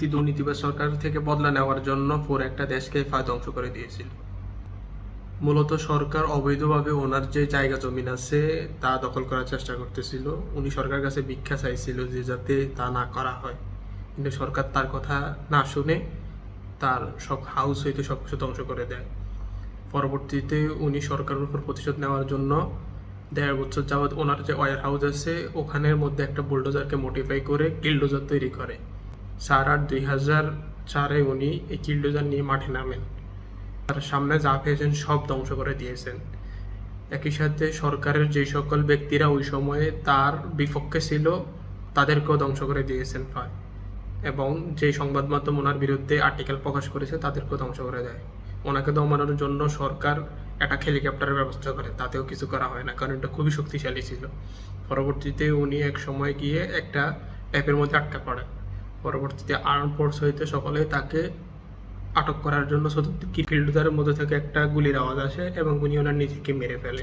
ব্যক্তি দুর্নীতিবাজ সরকার থেকে বদলা নেওয়ার জন্য পুরো একটা দেশকে ধ্বংস করে দিয়েছিল। মূলত সরকার অবৈধভাবে ওনার যে জায়গা জমিন আছে তা দখল করার চেষ্টা করতেছিল। উনি সরকারের কাছে ভিক্ষা চাইছিল যে যাতে তা না করা হয়, কিন্তু সরকার তার কথা না শুনে তার সব হাউস হইতে সব কিছু ধ্বংস করে দেয়। পরবর্তীতে উনি সরকারের উপর প্রতিশোধ নেওয়ার জন্য 1.5 বছর যাবৎ ওনার যে ওয়্যার হাউস আছে ওখানের মধ্যে একটা বুলডোজারকে মডিফাই করে কিলডোজার তৈরি করে। 2004 উনি এই কিলডোজার নিয়ে মাঠে নামেন, তার সামনে যা পেয়েছেন সব ধ্বংস করে দিয়েছেন। একই সাথে সরকারের যে সকল ব্যক্তিরা ওই সময়ে তার বিপক্ষে ছিল তাদেরকেও ধ্বংস করে দিয়েছেন প্রায়, এবং যে সংবাদ মাধ্যম ওনার বিরুদ্ধে আর্টিকেল প্রকাশ করেছে তাদেরকেও ধ্বংস করে দেয়। ওনাকে দমানোর জন্য সরকার একটা হেলিকপ্টারের ব্যবস্থা করে, তাতেও কিছু করা হয় না, কারণ এটা খুবই শক্তিশালী ছিল। পরবর্তীতে উনি এক সময় গিয়ে একটা ট্যাপের মধ্যে আটকা পড়েন। পরবর্তীতে আর্ম ফোর্স হইতে সকলে তাকে আটক করার জন্য কিলডোজারের মধ্যে থেকে একটা গুলির আওয়াজ আসে এবং উনি ওনার নিজেকে মেরে ফেলে।